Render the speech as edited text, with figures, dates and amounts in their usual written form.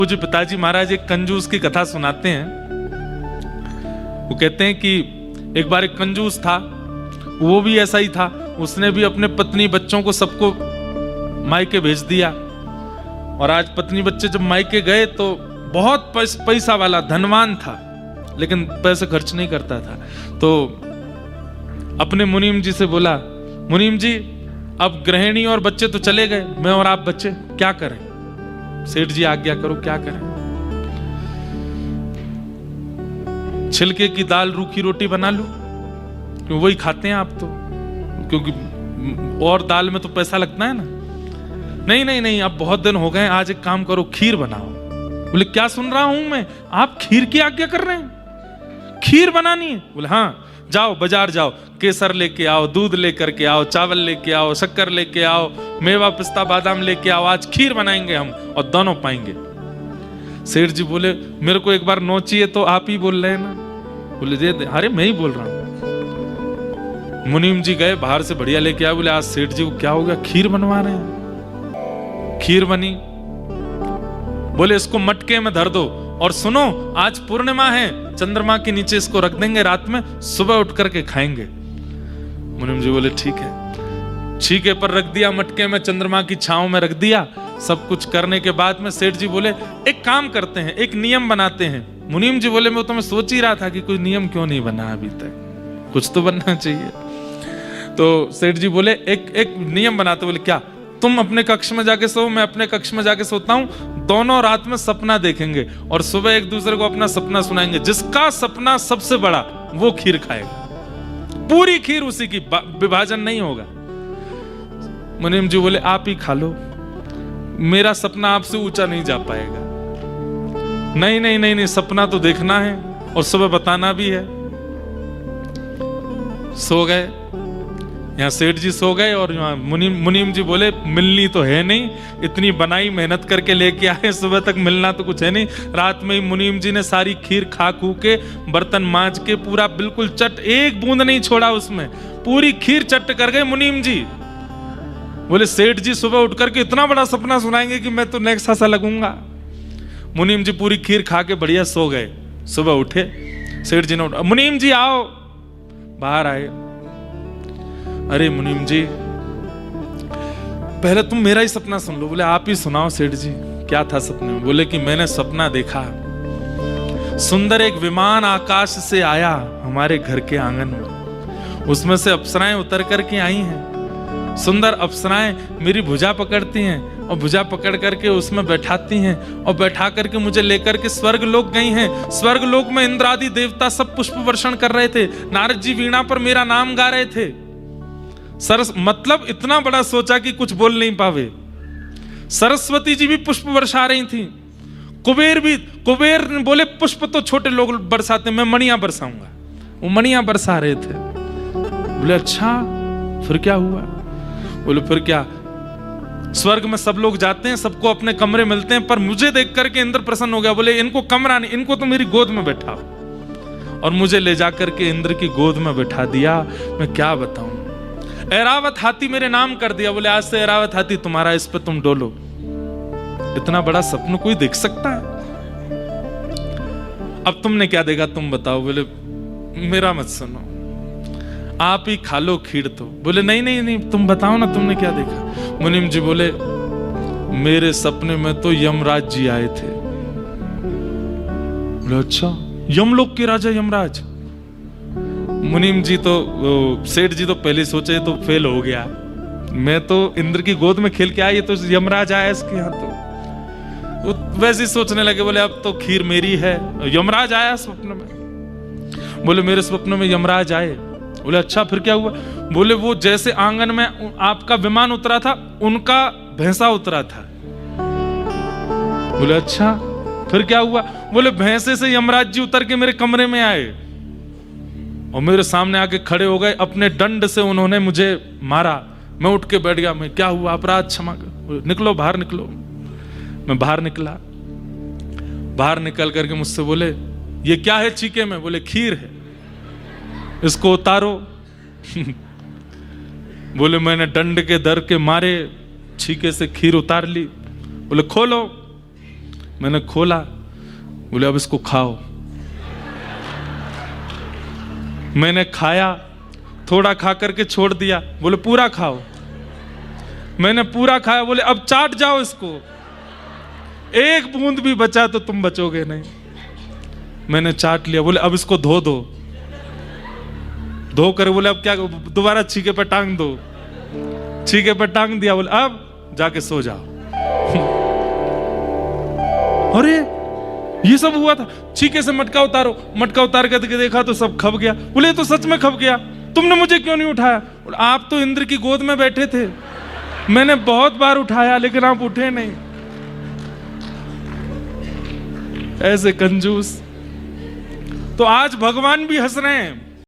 पूज्य पिताजी महाराज एक कंजूस की कथा सुनाते हैं। वो कहते हैं कि एक बार एक कंजूस था, वो भी ऐसा ही था। उसने भी अपने पत्नी बच्चों को सबको मायके भेज दिया। और आज पत्नी बच्चे जब मायके गए तो बहुत पैसा वाला धनवान था, लेकिन पैसे खर्च नहीं करता था। तो अपने मुनीम जी से बोला, मुनीम जी अब गृहिणी और बच्चे तो चले गए, मैं और आप बच्चे, क्या करें? सेठ जी आज्ञा करो, क्या करें? छिलके की दाल रूखी रोटी बना लूं, वही खाते हैं आप तो, क्योंकि और दाल में तो पैसा लगता है ना। नहीं नहीं नहीं, अब बहुत दिन हो गए, आज एक काम करो, खीर बनाओ। बोले क्या सुन रहा हूं मैं, आप खीर की आज्ञा कर रहे हैं? खीर बनानी है? बोले हाँ, जाओ बाजार जाओ, केसर लेके आओ, दूध लेकर के आओ, चावल लेके आओ, शक्कर लेके आओ, मेवा पिस्ता बादाम लेके आओ, आज खीर बनाएंगे हम और दोनों पाएंगे। सेठ जी बोले मेरे को एक बार नोचिए, तो आप ही बोल रहे हैं ना। बोले दे दे। अरे मैं ही बोल रहा हूं। मुनीम जी गए बाहर से बढ़िया लेके आए। बोले आज सेठ जी को क्या हो गया, खीर बनवा रहे हैं। खीर बनी। बोले इसको मटके में धर दो, और सुनो आज पूर्णिमा है, चंद्रमा के नीचे इसको रख देंगे, रात में सुबह उठ करके खाएंगे। मुनीम जी बोले ठीक है। छीके पर रख दिया, मटके में चंद्रमा की छांव में रख दिया। सब कुछ करने के बाद में सेठ जी बोले एक काम करते हैं, एक नियम बनाते हैं। मुनीम जी बोले मैं तो मैं सोच ही रहा था कि कोई नियम क्यों नहीं बना अभी तक, कुछ तो बनना चाहिए। तो सेठ जी बोले एक नियम बनाते। बोले क्या? तुम अपने कक्ष में जाके सो, मैं अपने कक्ष में जाके सोता हूं, दोनों रात में सपना देखेंगे और सुबह एक दूसरे को अपना सपना सुनाएंगे। जिसका सपना सबसे बड़ा वो खीर खाएगा, पूरी खीर उसी की, विभाजन नहीं होगा। मुनीम जी बोले आप ही खा लो, मेरा सपना आपसे ऊंचा नहीं जा पाएगा। नहीं नहीं नहीं नहीं, सपना तो देखना है और सुबह बताना भी है। सो गए। यहाँ सेठ जी सो गए और यहाँ मुनीम जी बोले मिलनी तो है नहीं, इतनी बनाई मेहनत करके लेके आए, सुबह तक मिलना तो कुछ है नहीं। रात में ही मुनीम जी ने सारी खीर खा खू के, बर्तन मांज के, पूरा बिल्कुल चट, एक बूंद नहीं छोड़ा उसमें, पूरी खीर चट कर गए मुनीम जी। बोले सेठ जी सुबह उठ करके इतना बड़ा सपना सुनाएंगे कि मैं तो नेक्स्ट सा लगूंगा। मुनीम जी पूरी खीर खा के बढ़िया सो गए। सुबह उठे, सेठ जी ने उठा, मुनीम जी आओ। बाहर आए। अरे मुनीम जी पहले तुम मेरा ही सपना सुन लो। बोले आप ही सुनाओ सेठ जी, क्या था सपने में? बोले कि मैंने सपना देखा, सुंदर एक विमान आकाश से आया हमारे घर के आंगन में, उसमें से अप्सराएं उतर करके आई हैं। सुंदर अप्सराएं मेरी भुजा पकड़ती हैं और भुजा पकड़ करके उसमें बैठाती हैं और बैठा करके मुझे लेकर के स्वर्ग लोक गई हैं। स्वर्ग लोक में इंद्र आदि देवता सब पुष्प वर्षण कर रहे थे, नारद जी वीणा पर मेरा नाम गा रहे थे। सरस मतलब इतना बड़ा सोचा कि कुछ बोल नहीं पावे। सरस्वती जी भी पुष्प बरसा रही थी। कुबेर ने बोले पुष्प तो छोटे लोग बरसाते, मैं मणियां बरसाऊंगा। वो मणियां बरसा रहे थे। बोले अच्छा फिर क्या हुआ? बोले फिर क्या, स्वर्ग में सब लोग जाते हैं, सबको अपने कमरे मिलते हैं, पर मुझे देख करके इंद्र प्रसन्न हो गया। बोले इनको कमरा नहीं, इनको तो मेरी गोद में बैठाओ। और मुझे ले जाकर के इंद्र की गोद में बैठा दिया। मैं क्या बताऊं, ऐरावत हाथी मेरे नाम कर दिया। बोले आज से ऐरावत हाथी तुम्हारा, इस पे तुम डोलो। इतना बड़ा सपना कोई देख सकता है? अब तुमने क्या देखा तुम बताओ। बोले मेरा मत सुनो, आप ही खा लो खीर तो। बोले नहीं नहीं नहीं, तुम बताओ ना तुमने क्या देखा। मुनीम जी बोले मेरे सपने में तो यमराज जी आए थे। बोले अच्छा, यमलोक के राजा यमराज? मुनीम जी तो सेठ जी तो पहले सोचे तो फेल हो गया, मैं तो इंद्र की गोद में खेल के आया, ये तो यमराज आया इसके यहाँ। तो वैसे ही सोचने लगे। बोले अब तो खीर मेरी है। यमराज आया स्वप्न में? बोले मेरे स्वप्न में यमराज आए। बोले अच्छा फिर क्या हुआ? बोले वो जैसे आंगन में आपका विमान उतरा था, उनका भैंसा उतरा था। बोले अच्छा फिर क्या हुआ? बोले भैंसे से यमराज जी उतर के मेरे कमरे में आए और मेरे सामने आके खड़े हो गए। अपने दंड से उन्होंने मुझे मारा। मैं उठ के बैठ गया। मैं क्या हुआ? अपराध क्षमा कर, निकलो बाहर निकलो। मैं बाहर निकला। बाहर निकल करके मुझसे बोले ये क्या है चीके में? बोले खीर है, इसको उतारो। बोले मैंने डंड के दर के मारे छीके से खीर उतार ली। बोले खोलो। मैंने खोला, बोले अब इसको खाओ। मैंने खाया, थोड़ा खा करके छोड़ दिया, बोले पूरा खाओ। मैंने पूरा खाया, बोले अब चाट जाओ इसको, एक बूंद भी बचा तो तुम बचोगे नहीं। मैंने चाट लिया, बोले अब इसको धो दो। धो कर बोले अब क्या, दोबारा छीके पर टांग दो। छीके पर टांग दिया, बोले अब जाके सो जाओ। अरे ये सब हुआ था। छीके से मटका उतारो, मटका उतार करके देखा तो सब खप गया। बोले तो सच में खप गया, तुमने मुझे क्यों नहीं उठाया? बोले आप तो इंद्र की गोद में बैठे थे, मैंने बहुत बार उठाया लेकिन आप उठे नहीं। ऐसे कंजूस। तो आज भगवान भी हंस रहे हैं,